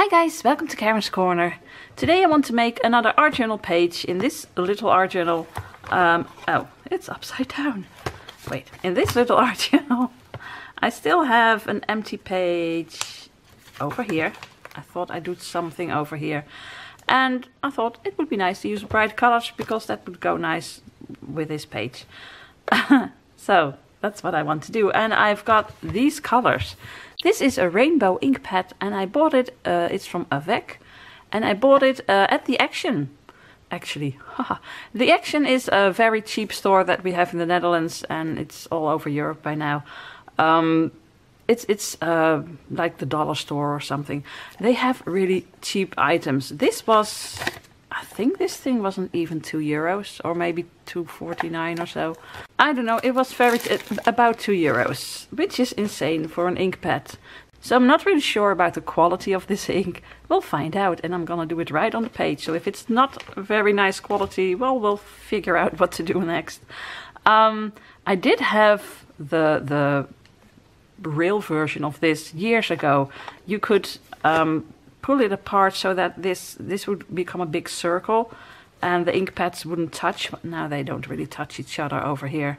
Hi guys, welcome to Karen's Corner. Today I want to make another art journal page. In this little art journal, oh, it's upside down. Wait, in this little art journal, I still have an empty page over here. I thought I'd do something over here. And I thought it would be nice to use bright colors because that would go nice with this page. So that's what I want to do. And I've got these colors. This is a rainbow ink pad and I bought it, it's from Avec. And I bought it at the Action. Actually, the Action is a very cheap store that we have in the Netherlands and it's all over Europe by now. It's like the dollar store or something. They have really cheap items. This was, I think this thing wasn't even €2 or maybe €2.49 or so. I don't know, it was about €2, which is insane for an ink pad. So I'm not really sure about the quality of this ink. We'll find out and I'm gonna do it right on the page. So if it's not very nice quality, well, we'll figure out what to do next. I did have the real version of this years ago. You could pull it apart so that this would become a big circle and the ink pads wouldn't touch. Now they don't really touch each other over here.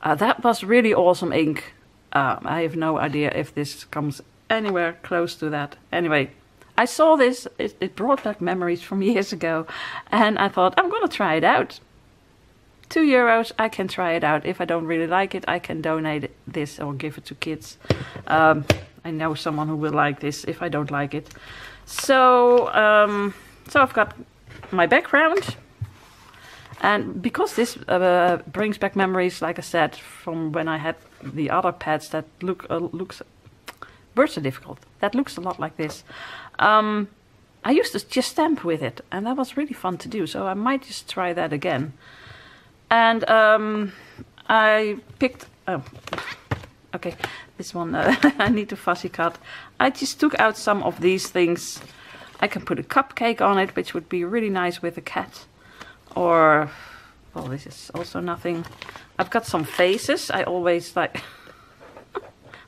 That was really awesome ink. I have no idea if this comes anywhere close to that. Anyway, I saw this, it brought back memories from years ago and I thought I'm gonna try it out. €2, I can try it out. If I don't really like it, I can donate this or give it to kids. I know someone who will like this if I don't like it. So, so I've got my background. And because this brings back memories, like I said, from when I had the other pads that words are difficult. That looks a lot like this. I used to just stamp with it and that was really fun to do. So I might just try that again. And I picked, oh, okay, this one I need to fussy cut. I just took out some of these things. I can put a cupcake on it, which would be really nice with a cat. Or, well, this is also nothing. I've got some faces. I always like,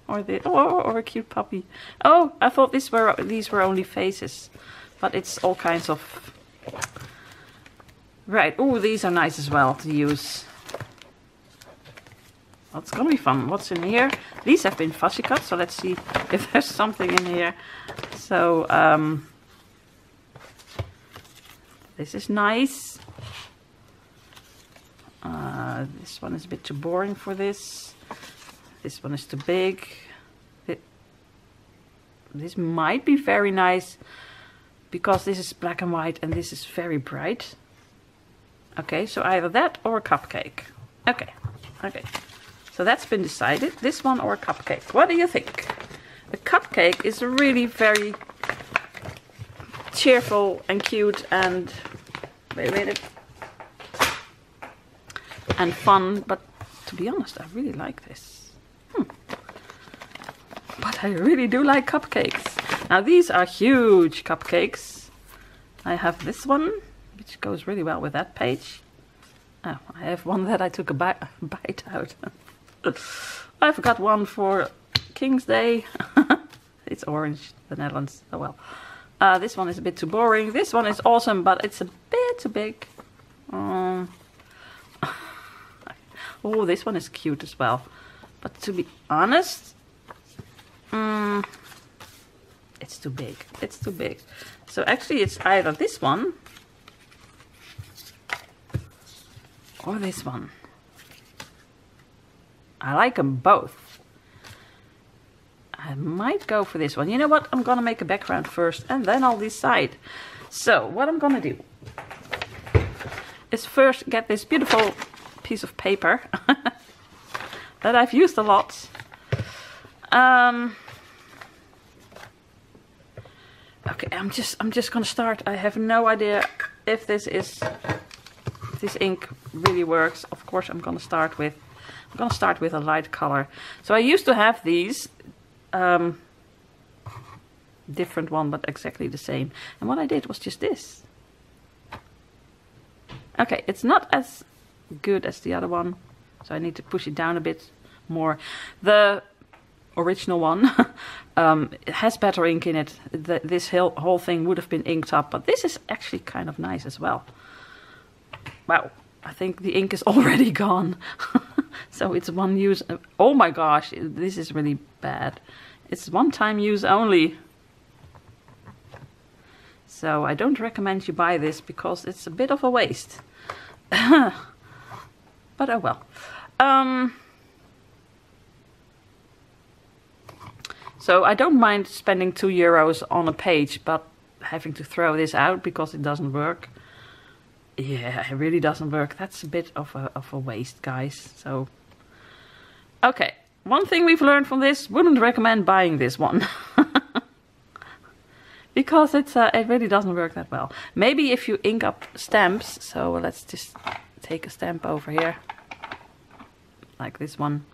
or a cute puppy. Oh, I thought these were only faces, but it's all kinds of. Right, oh, these are nice as well to use. Well, it's gonna be fun. What's in here? These have been fussy cut, so let's see if there's something in here. So, this is nice. This one is a bit too boring for this. This one is too big. This might be very nice because this is black and white and this is very bright. Okay, so either that or a cupcake. Okay, okay. So that's been decided. This one or a cupcake. What do you think? A cupcake is really very cheerful and cute and wait a minute. And fun, but to be honest, I really like this. But I really do like cupcakes. Now these are huge cupcakes. I have this one, which goes really well with that page. Oh, I have one that I took a bite out. I've got one for King's Day. It's orange, the Netherlands, oh well. This one is a bit too boring. This one is awesome, but it's a bit too big. Oh, this one is cute as well. But to be honest, it's too big. It's too big. So actually it's either this one or this one. I like them both. I might go for this one. You know what? I'm gonna make a background first and then I'll decide. So what I'm gonna do is first get this beautiful piece of paper that I've used a lot. Okay, I'm just gonna start. I have no idea if this ink really works. Of course, I'm gonna start with a light color. So I used to have these, different one, but exactly the same. And what I did was just this. Okay, it's not as good as the other one, so I need to push it down a bit more. The original one, it has better ink in it. This whole thing would have been inked up, but this is actually kind of nice as well. Wow, I think the ink is already gone. So it's one use. Oh my gosh, this is really bad. It's one-time use only. So I don't recommend you buy this because it's a bit of a waste. But oh well. So I don't mind spending €2 on a page, but having to throw this out because it doesn't work. Yeah, it really doesn't work. That's a bit of a waste, guys. So, okay. One thing we've learned from this, wouldn't recommend buying this one. Because it really doesn't work that well. Maybe if you ink up stamps, so let's just take a stamp over here. Like this one.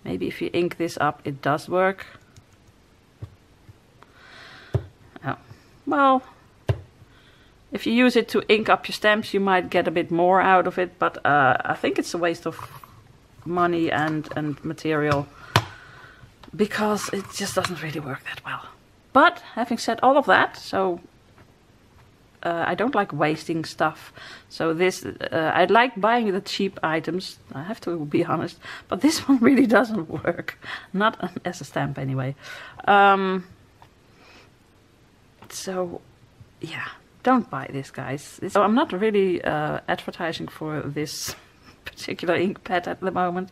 Maybe if you ink this up, it does work. Oh, well, if you use it to ink up your stamps, you might get a bit more out of it, but I think it's a waste of money and material because it just doesn't really work that well. But having said all of that, so I don't like wasting stuff. So this, I like buying the cheap items, I have to be honest, but this one really doesn't work. Not as a stamp anyway. So yeah, don't buy this, guys. So I'm not really advertising for this particular ink pad at the moment,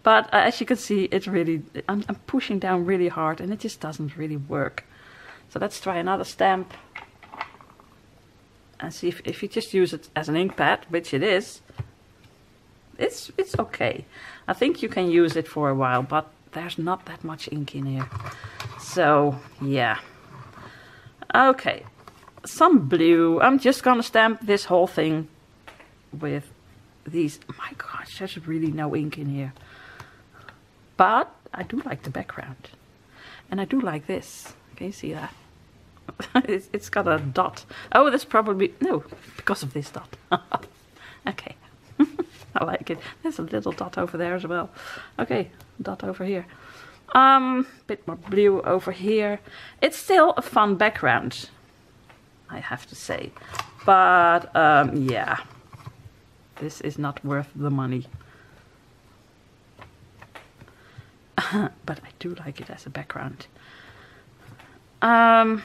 but as you can see, it really, I'm pushing down really hard and it just doesn't really work. So let's try another stamp and see if you just use it as an ink pad, which it is, it's okay. I think you can use it for a while, but there's not that much ink in here. So yeah. Okay, some blue. I'm just gonna stamp this whole thing with these. Oh my gosh, there's really no ink in here. But I do like the background. And I do like this. Can you see that? It's got a dot. Oh, that's probably, no, because of this dot. Okay. I like it. There's a little dot over there as well. Okay, dot over here. Bit more blue over here. It's still a fun background, I have to say. But, yeah. This is not worth the money. But I do like it as a background. One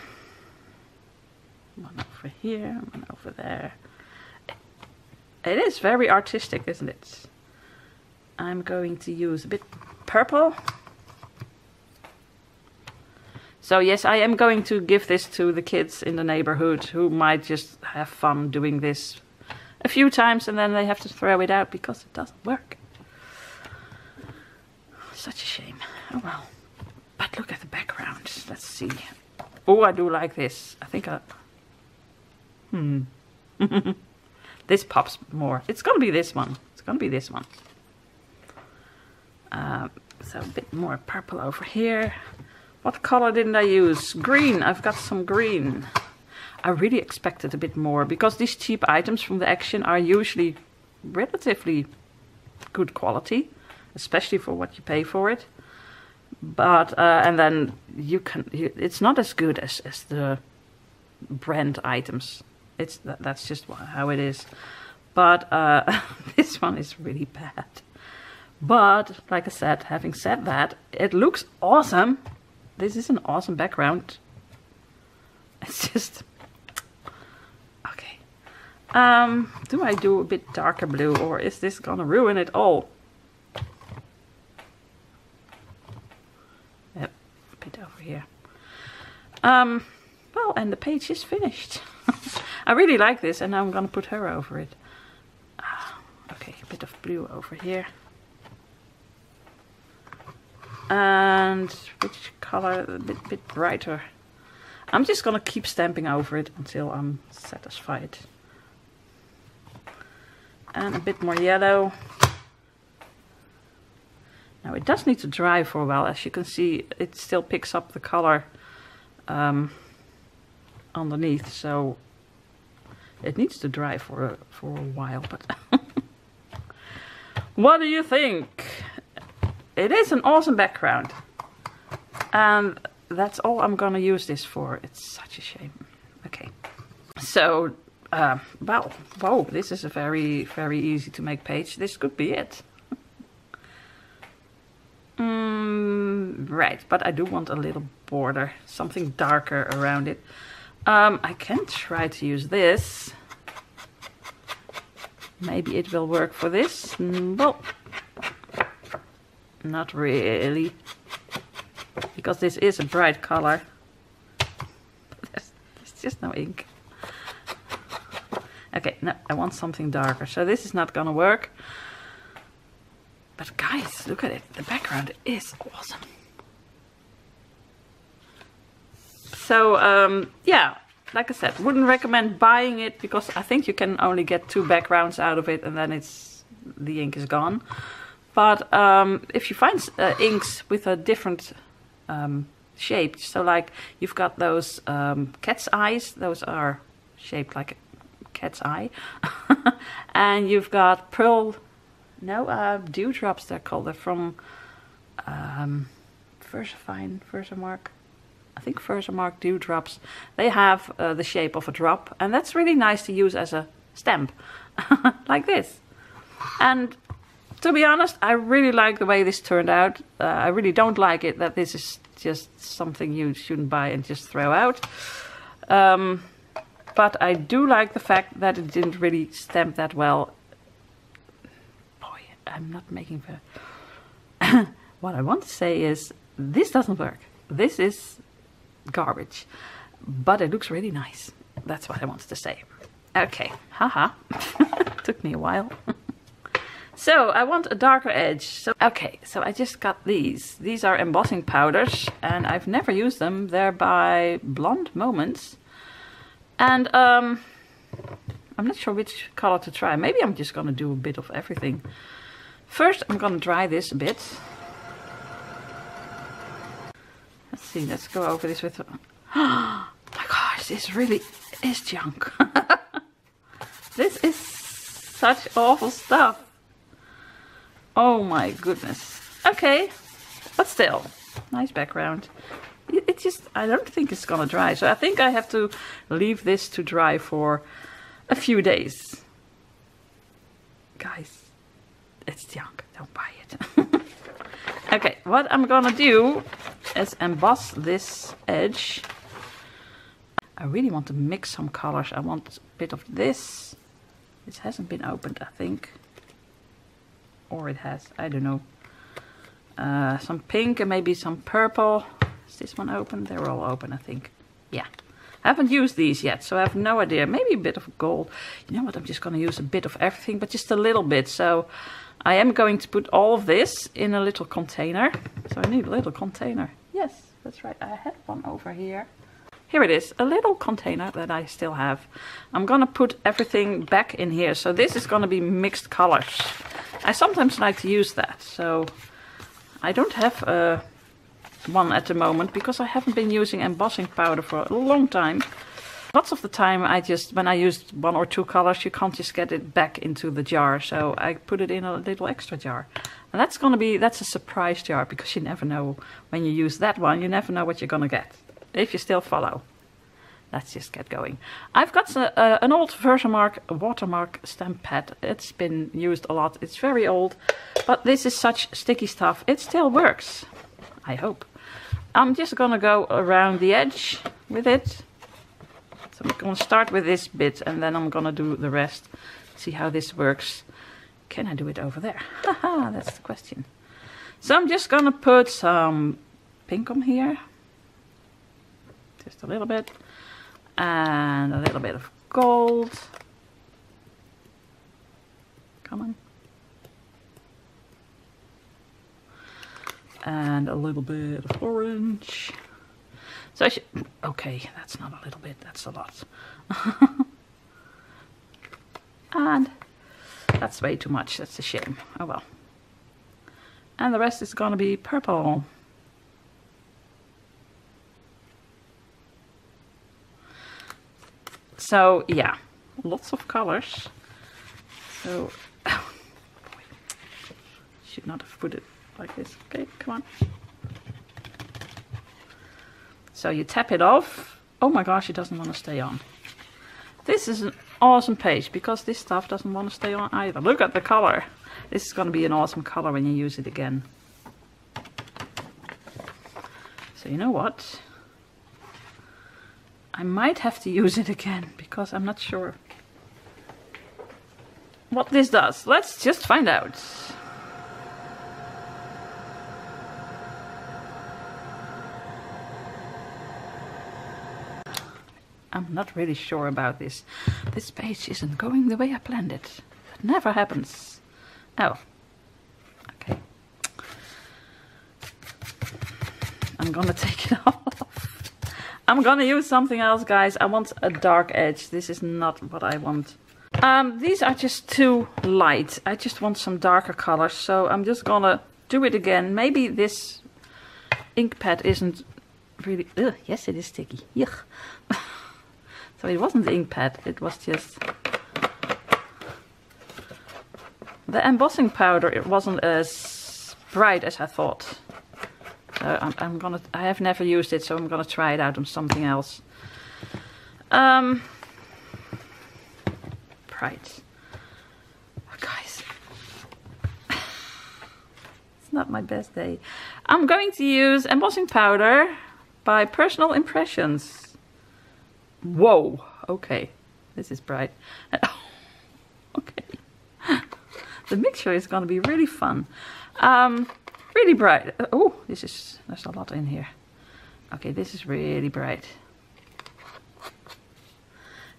over here, one over there. It is very artistic, isn't it? I'm going to use a bit purple. So yes, I am going to give this to the kids in the neighborhood who might just have fun doing this a few times and then they have to throw it out because it doesn't work. Such a shame. Oh well. But look at the background. Let's see. Oh, I do like this. I think this pops more. It's gonna be this one. It's gonna be this one. So a bit more purple over here. What color didn't I use? Green. I've got some green. I really expected a bit more because these cheap items from the Action are usually relatively good quality, especially for what you pay for it. But and then it's not as good as the brand items. That's just how it is. But this one is really bad. But like I said, having said that, it looks awesome. This is an awesome background. It's just okay. Do I do a bit darker blue or is this gonna ruin it all? Yep, a bit over here. Well, and the page is finished. I really like this and now I'm gonna put her over it. Okay, a bit of blue over here. And which color? A bit brighter. I'm just gonna keep stamping over it until I'm satisfied. And a bit more yellow. Now it does need to dry for a while. As you can see, it still picks up the color underneath, so it needs to dry for a while. But what do you think? It is an awesome background. And that's all I'm gonna use this for. It's such a shame. Okay. So, well, whoa, this is a very, very easy to make page. This could be it. Right, but I do want a little border, something darker around it. I can try to use this. Maybe it will work for this. Well, not really, because this is a bright color. There's just no ink. Okay, no, I want something darker, so this is not gonna work. But guys, look at it. The background is awesome. So, yeah, like I said, wouldn't recommend buying it because I think you can only get 2 backgrounds out of it and then the ink is gone. But if you find inks with a different shape, so like you've got those cat's eyes, those are shaped like a cat's eye. And you've got pearl, dewdrops they're called. They're from Versamark. I think Versamark dewdrops. They have the shape of a drop, and that's really nice to use as a stamp, like this. And to be honest, I really like the way this turned out. I really don't like it that this is just something you shouldn't buy and just throw out. But I do like the fact that it didn't really stamp that well. Boy, I'm not making the... What I want to say is, this doesn't work. This is garbage, but it looks really nice. That's what I wanted to say. Okay, haha. Took me a while. So I want a darker edge. So okay, so I just got these. These are embossing powders, and I've never used them. They're by Blonde Moments, and I'm not sure which color to try. Maybe I'm just gonna do a bit of everything. First, I'm gonna dry this a bit. Let's see, let's go over this with... Oh my gosh, this really is junk. This is such awful stuff. Oh my goodness. Okay, but still, nice background. It just, I don't think it's gonna dry. So I think I have to leave this to dry for a few days. Guys, it's junk, don't buy it. Okay, what I'm gonna do is emboss this edge. I really want to mix some colors. I want a bit of this. This hasn't been opened, I think. Or it has, I don't know. Some pink and maybe some purple. Is this one open? They're all open, I think. Yeah. I haven't used these yet, so I have no idea. Maybe a bit of gold. You know what, I'm just gonna use a bit of everything, but just a little bit. So I am going to put all of this in a little container. So I need a little container. Yes, that's right. I had one over here. Here it is, a little container that I still have. I'm gonna put everything back in here. So this is gonna be mixed colors. I sometimes like to use that. So I don't have one at the moment because I haven't been using embossing powder for a long time. Lots of the time when I use 1 or 2 colors, you can't just get it back into the jar. So I put it in a little extra jar. And that's a surprise jar, because you never know when you use that one, you never know what you're gonna get. If you still follow. Let's just get going. I've got an old Versamark watermark stamp pad. It's been used a lot. It's very old, but this is such sticky stuff. It still works, I hope. I'm just gonna go around the edge with it. So I'm gonna start with this bit and then I'm gonna do the rest. See how this works. Can I do it over there? Haha, that's the question. So I'm just gonna put some pink on here. Just a little bit. And a little bit of gold. Come on. And a little bit of orange. So I should, okay, that's not a little bit, that's a lot. And that's way too much, that's a shame. Oh well. And the rest is gonna be purple. So yeah, lots of colors. So, oh, boy. Should not have put it like this. Okay, come on. So you tap it off. Oh my gosh, it doesn't want to stay on. This is an awesome page because this stuff doesn't want to stay on either. Look at the color. This is going to be an awesome color when you use it again. So you know what? I might have to use it again because I'm not sure what this does. Let's just find out. I'm not really sure about this. This page isn't going the way I planned it. That never happens. Oh. Okay. I'm gonna take it off. I'm gonna use something else, guys. I want a dark edge. This is not what I want. These are just too light. I just want some darker colors. So I'm just gonna do it again. Maybe this ink pad isn't really... Ugh, yes, it is sticky. Yuck. So it wasn't the ink pad, it was just the embossing powder. It wasn't as bright as I thought. So I have never used it, so I'm gonna try it out on something else. Bright. Oh, guys, it's not my best day. I'm going to use embossing powder by Personal Impressions. Whoa, okay, this is bright. Okay, the mixture is going to be really fun. Really bright. Oh, there's a lot in here. Okay, this is really bright.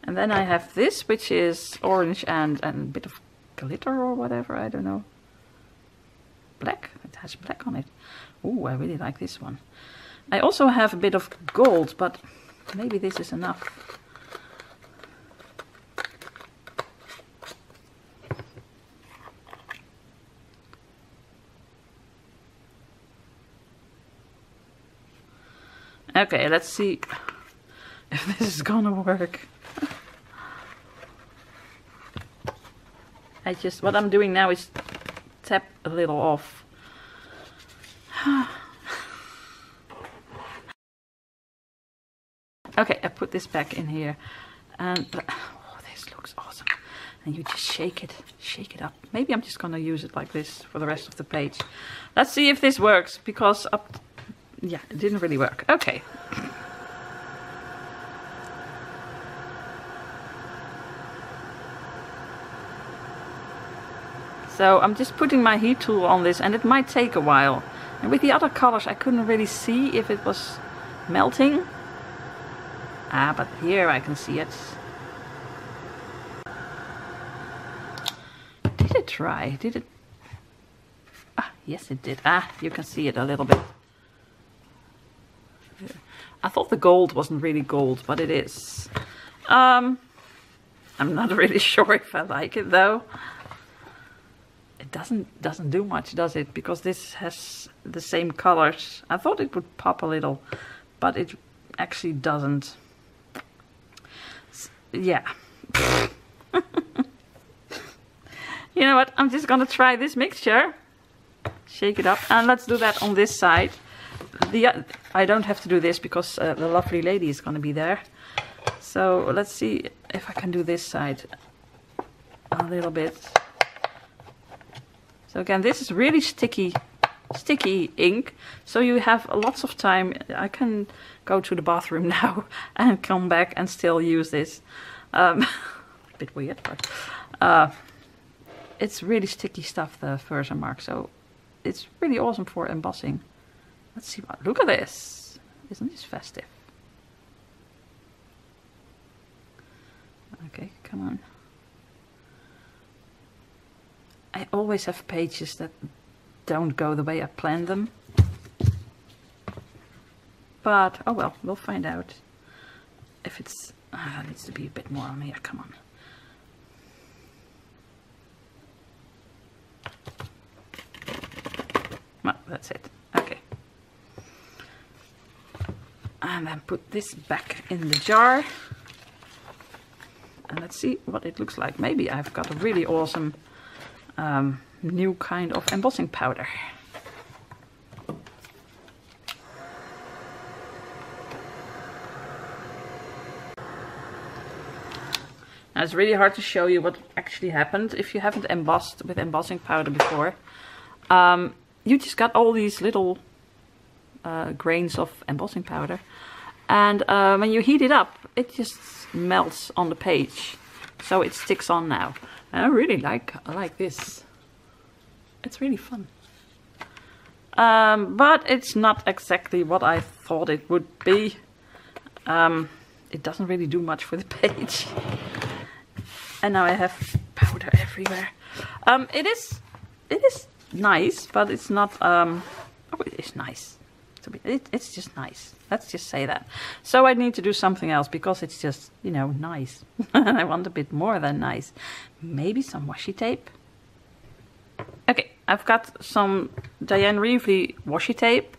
And then I have this, which is orange and a bit of glitter or whatever, I don't know. Black, it has black on it. Oh, I really like this one. I also have a bit of gold, but maybe this is enough. Okay, let's see if this is gonna work. What I'm doing now is tap a little off. Okay, I put this back in here, and oh, this looks awesome. And you just shake it up. Maybe I'm just gonna use it like this for the rest of the page. Let's see if this works, because yeah, it didn't really work. Okay. So I'm just putting my heat tool on this, and it might take a while. And with the other colors, I couldn't really see if it was melting. Ah, but here I can see it. Did it dry? Did it? Ah, yes it did. Ah, you can see it a little bit. I thought the gold wasn't really gold, but it is. I'm not really sure if I like it though. It doesn't do much, does it? Because this has the same colors. I thought it would pop a little, but it actually doesn't. Yeah. You know what? I'm just gonna try this mixture. Shake it up, and let's do that on this side. I don't have to do this because the lovely lady is gonna be there. So let's see if I can do this side a little bit. So again, this is really sticky ink, so you have lots of time. I can go to the bathroom now and come back and still use this. A bit weird, but it's really sticky stuff, the Versamark, so it's really awesome for embossing. Let's see what. Look at this! Isn't this festive? Okay, come on. I always have pages that don't go the way I planned them. But, oh well, we'll find out. If it's... that needs to be a bit more on here, come on. Well, that's it. Okay. And then put this back in the jar. And let's see what it looks like. Maybe I've got a really awesome new kind of embossing powder. Now, it's really hard to show you what actually happened if you haven't embossed with embossing powder before. You just got all these little grains of embossing powder, and when you heat it up, it just melts on the page, so it sticks on now. And I really like this. It's really fun. But it's not exactly what I thought it would be. It doesn't really do much for the page. And now I have powder everywhere. It is nice, but it's not. Oh, it is nice. It's just nice. Let's just say that. So I need to do something else because it's just, you know, nice. I want a bit more than nice. Maybe some washi tape. Okay, I've got some Diane Reevely washi tape.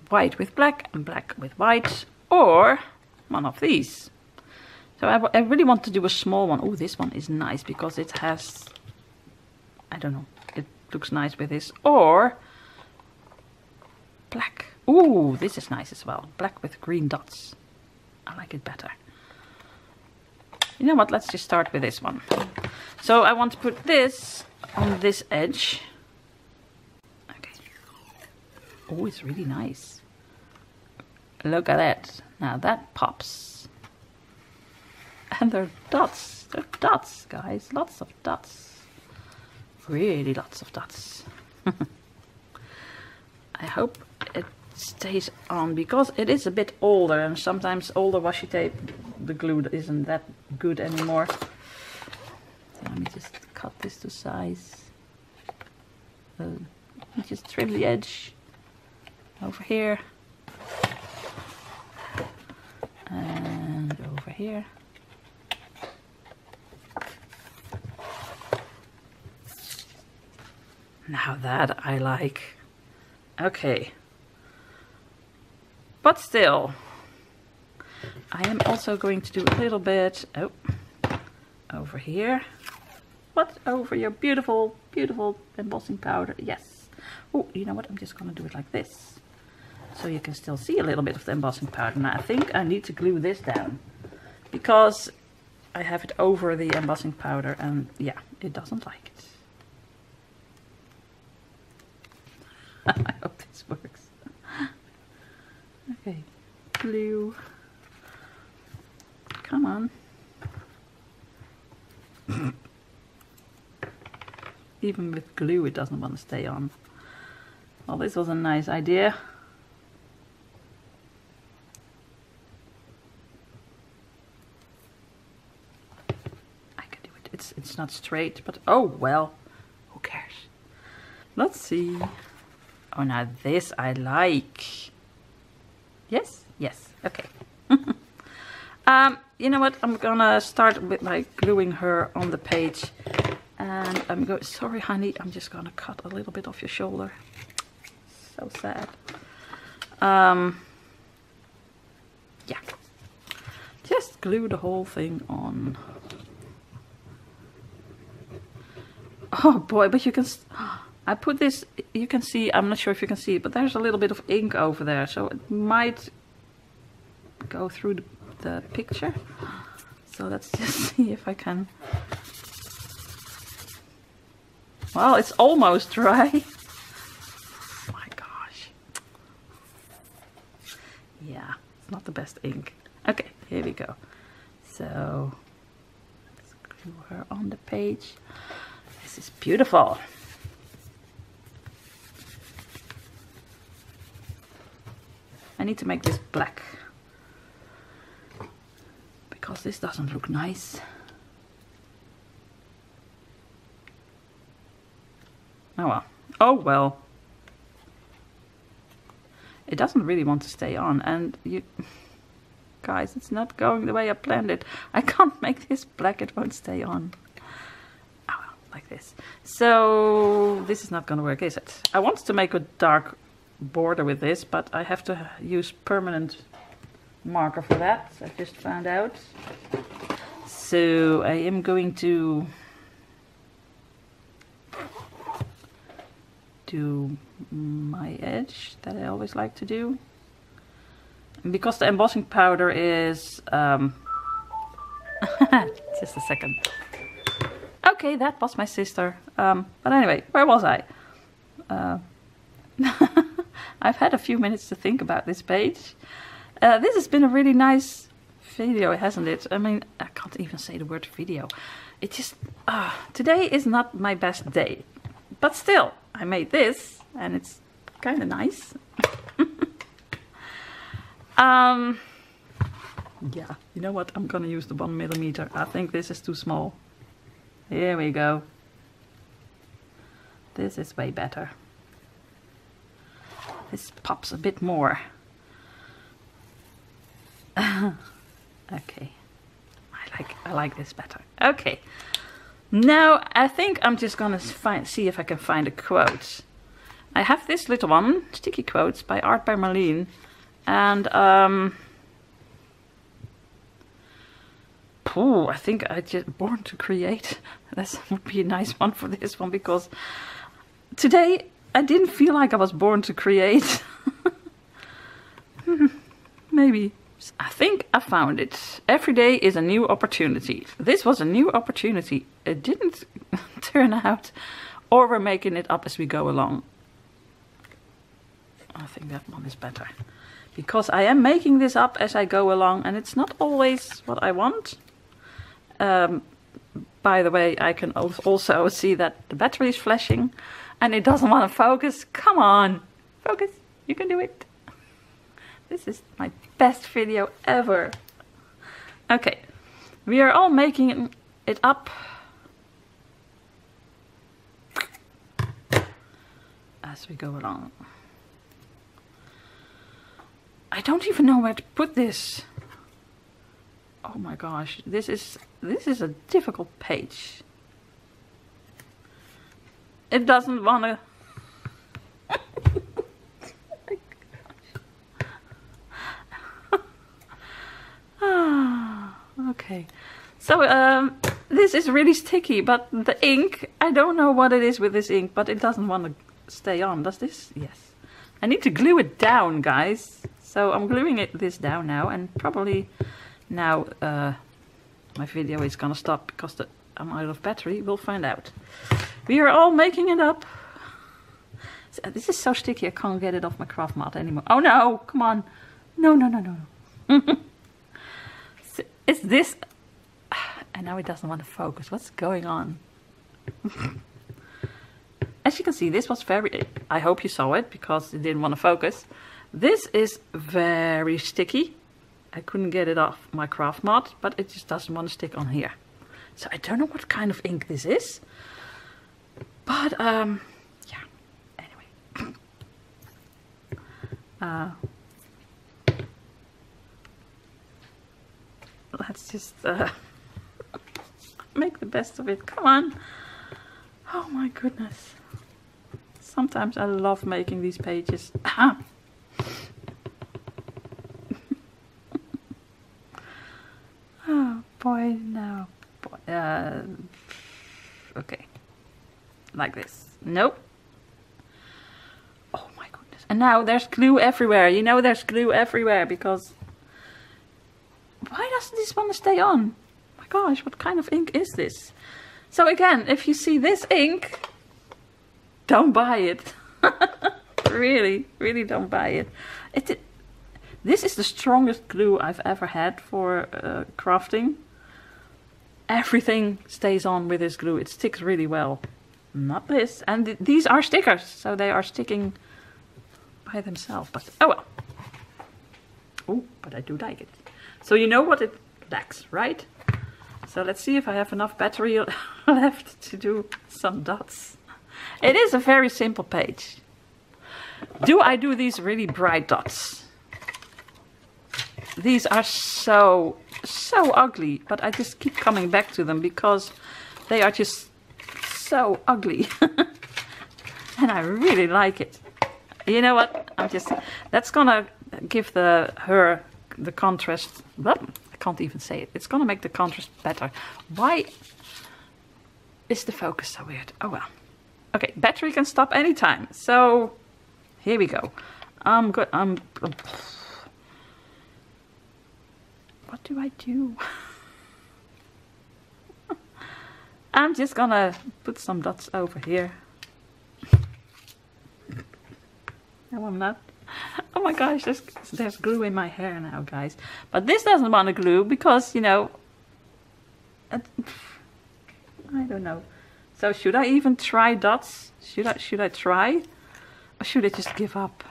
White with black and black with white. Or one of these. So I really want to do a small one. Oh, this one is nice because it has, I don't know, it looks nice with this. Or black. Ooh, this is nice as well. Black with green dots. I like it better. You know what, let's just start with this one. So I want to put this on this edge. Okay. Oh, it's really nice. Look at that. Now that pops. And they're dots. They're dots, guys. Lots of dots. Really lots of dots. I hope it stays on because it is a bit older, and sometimes older washi tape, the glue isn't that good anymore. So let me just cut this to size. Just trim the edge over here and over here. Now that I like. Okay. But still, I am also going to do a little bit, over here. What? Over your beautiful, beautiful embossing powder. Yes. Oh, you know what? I'm just going to do it like this. So you can still see a little bit of the embossing powder. Now I think I need to glue this down. Because I have it over the embossing powder and yeah, it doesn't like it. I hope this works. Okay, glue. Come on. Even with glue it doesn't want to stay on. Well, this was a nice idea. I can do it. It's not straight, but oh well. Who cares? Let's see. Oh, now this I like. Yes? Yes. Okay. You know what? I'm gonna start with like gluing her on the page. And I'm going, sorry honey, I'm just gonna cut a little bit off your shoulder. So sad. Yeah. Just glue the whole thing on. Oh boy, but you can... I put this, you can see, I'm not sure if you can see it, but there's a little bit of ink over there, so it might go through the picture. So let's just see if I can. Well, it's almost dry. Oh my gosh. Yeah, it's not the best ink. Okay, here we go. So let's glue her on the page. This is beautiful. I need to make this black because this doesn't look nice. Oh well. Oh well. It doesn't really want to stay on, and you guys, it's not going the way I planned it. I can't make this black, it won't stay on. Oh well, like this. So this is not gonna work, is it? I want to make a dark border with this, but I have to use permanent marker for that. I just found out. So I am going to do my edge that I always like to do. And because the embossing powder is Just a second. Okay, that was my sister. But anyway, where was I? I've had a few minutes to think about this page. This has been a really nice video, hasn't it? I mean, I can't even say the word video. It just... today is not my best day. But still, I made this and it's kind of nice. Yeah, you know what? I'm gonna use the 1mm. I think this is too small. Here we go. This is way better. This pops a bit more. Okay. I like this better. Okay. Now I think I'm just gonna see if I can find a quote. I have this little one, Sticky Quotes by Art by Marlene, and I think I just Born to Create. That would be a nice one for this one, because today I didn't feel like I was born to create. Maybe. I think I found it. Every day is a new opportunity. This was a new opportunity. It didn't turn out, or we're making it up as we go along. I think that one is better, because I am making this up as I go along, and it's not always what I want. By the way, I can also see that the battery is flashing and it doesn't want to focus. Come on, focus, you can do it. This is my best video ever. Okay, we are all making it up as we go along. I don't even know where to put this. Oh my gosh, this is a difficult page. It doesn't want to... Okay, so this is really sticky, but the ink, I don't know what it is with this ink, but it doesn't want to stay on. Does this? Yes. I need to glue it down, guys. So I'm gluing this down now, and probably now my video is gonna stop because I'm out of battery. We'll find out. We are all making it up. So, this is so sticky I can't get it off my craft mat anymore. Oh no, come on. No, no, no, no, no. So, is this... And now it doesn't want to focus. What's going on? As you can see, this was very... I hope you saw it because it didn't want to focus. This is very sticky. I couldn't get it off my craft mat, but it just doesn't want to stick on here. So I don't know what kind of ink this is. But, yeah. Anyway. Let's just make the best of it. Come on. Oh my goodness. Sometimes I love making these pages. Oh boy, no. Boy. Okay. Like this. Nope. Oh my goodness. And now there's glue everywhere. You know there's glue everywhere because... Why doesn't this want to stay on? Oh my gosh, what kind of ink is this? So again, if you see this ink, don't buy it. Really, really don't buy it. This is the strongest glue I've ever had for crafting. Everything stays on with this glue. It sticks really well. Not this. And these are stickers, so they are sticking by themselves. But oh well. Oh, but I do like it. So you know what it lacks, right? So let's see if I have enough battery left to do some dots. It is a very simple page. Do I do these really bright dots? These are so ugly, but I just keep coming back to them because they are just so ugly. And I really like it. You know what? That's gonna give her the contrast. Well, I can't even say it. It's gonna make the contrast better. Why is the focus so weird? Oh well. Okay, battery can stop anytime. So here we go. I'm good. What do I do? I'm just gonna put some dots over here. No, I'm not. Oh my gosh, there's glue in my hair now, guys. But this doesn't want to glue because, you know, I don't know. So should I even try dots? Should I try? Or should I just give up?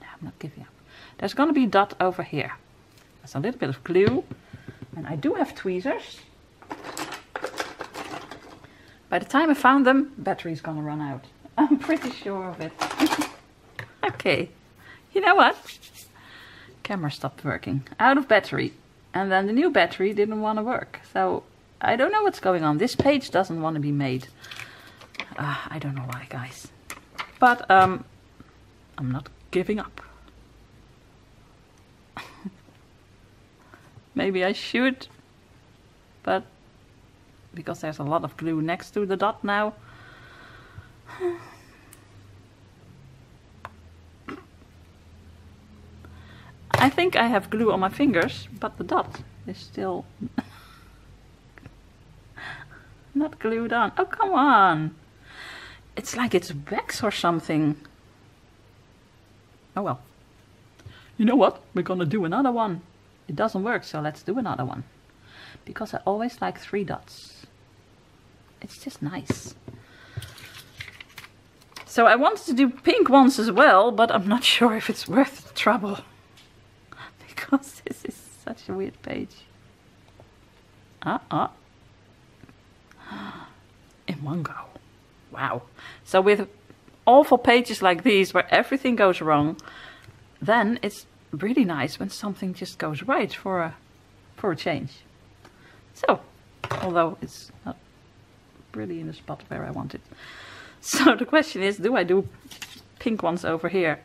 No, I'm not giving up. There's gonna be a dot over here. There's a little bit of glue. And I do have tweezers. By the time I found them, battery's gonna run out. I'm pretty sure of it. Okay, you know what? Camera stopped working. Out of battery. And then the new battery didn't want to work. So I don't know what's going on. This page doesn't want to be made. I don't know why, guys. But I'm not giving up. Maybe I should. But because there's a lot of glue next to the dot now. I think I have glue on my fingers, but the dot is still not glued on. Oh, come on. It's like it's wax or something. Oh well. You know what? We're gonna do another one. It doesn't work, so let's do another one. Because I always like 3 dots. It's just nice. So I wanted to do pink ones as well, but I'm not sure if it's worth the trouble. Because this is such a weird page. In one go. Wow. So with awful pages like these where everything goes wrong, then it's really nice when something just goes right for a change. So, although it's not really in the spot where I want it. So the question is, do I do pink ones over here?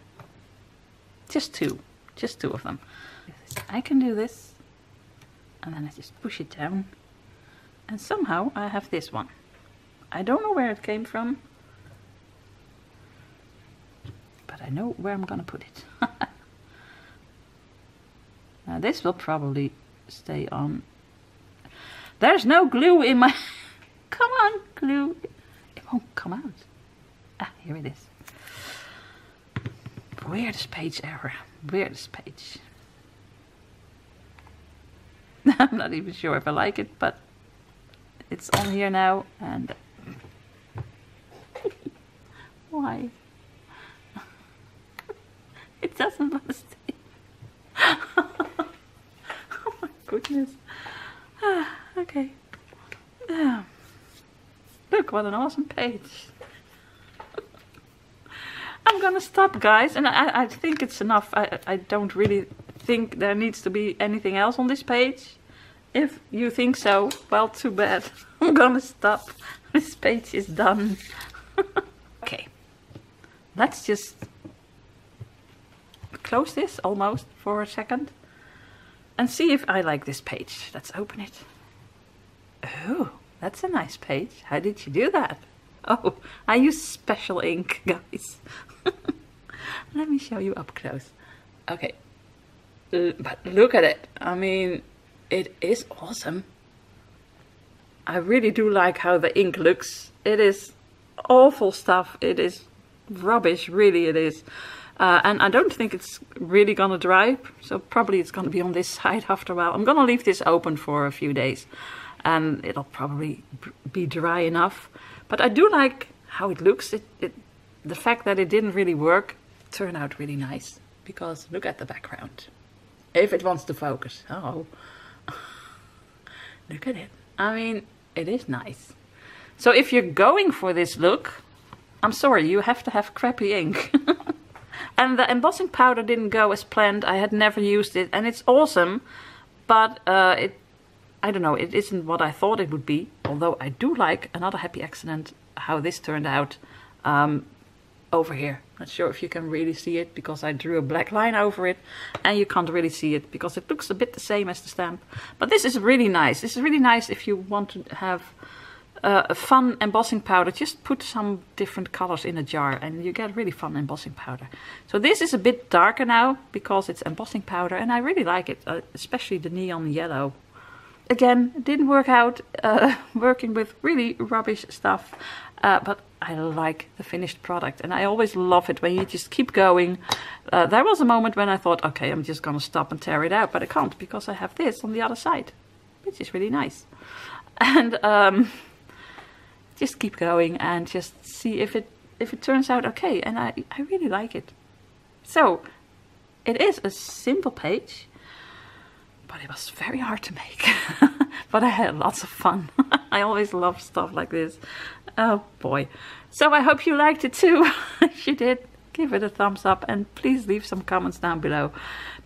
Just 2 of them. I can do this, and then I just push it down, and somehow I have this one. I don't know where it came from, but I know where I'm gonna put it. Now this will probably stay on. There's no glue in my... Come on, glue. It won't come out. Ah, here it is. Weirdest page ever. Weirdest page. I'm not even sure if I like it, but it's on here now, and why? It doesn't want to stay. Oh my goodness. Okay. Look, what an awesome page. I'm gonna stop, guys, and I think it's enough. I don't really think there needs to be anything else on this page. If you think so, well, too bad. I'm gonna stop. This page is done. Okay, let's just close this almost for a second and see if I like this page. Let's open it. Oh, that's a nice page. How did you do that? Oh, I use special ink, guys. Let me show you up close. Okay. But look at it. I mean, it is awesome. I really do like how the ink looks. It is awful stuff. It is rubbish, really it is. And I don't think it's really gonna dry. So probably it's gonna be on this side after a while. I'm gonna leave this open for a few days. And it'll probably be dry enough. But I do like how it looks. The fact that it didn't really work turned out really nice. Because look at the background. If it wants to focus. Oh. Look at it. I mean, it is nice. So if you're going for this look, I'm sorry, you have to have crappy ink. And the embossing powder didn't go as planned. I had never used it and it's awesome. But I don't know, it isn't what I thought it would be. Although I do like, another happy accident, how this turned out over here. Not sure if you can really see it because I drew a black line over it and you can't really see it because it looks a bit the same as the stamp. But this is really nice. This is really nice if you want to have a fun embossing powder. Just put some different colors in a jar and you get really fun embossing powder. So this is a bit darker now because it's embossing powder and I really like it, especially the neon yellow. again, it didn't work out, working with really rubbish stuff, but I like the finished product, and I always love it when you just keep going. There was a moment when I thought, okay, I'm just gonna stop and tear it out, but I can't because I have this on the other side, which is really nice. And just keep going and just see if it turns out okay, and I really like it. So it is a simple page, but it was very hard to make. But I had lots of fun. I always love stuff like this. Oh boy. So I hope you liked it too. If you did, give it a thumbs up and please leave some comments down below.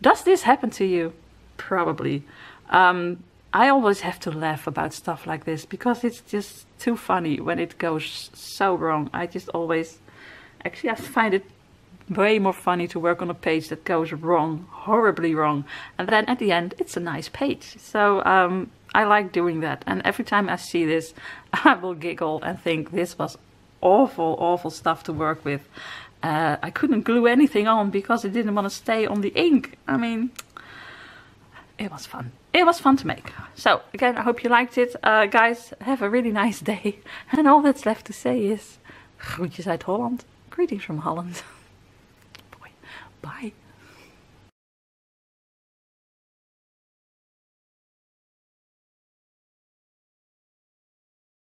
Does this happen to you? Probably. I always have to laugh about stuff like this because it's just too funny when it goes so wrong. I just always, actually I find it way more funny to work on a page that goes wrong, horribly wrong, and then at the end it's a nice page. So I like doing that, and every time I see this I will giggle and think this was awful stuff to work with. I couldn't glue anything on because it didn't want to stay on the ink. I mean, it was fun. It was fun to make. So again, I hope you liked it. Guys, have a really nice day, and all that's left to say is groetjes uit Holland. Greetings from Holland. Bye.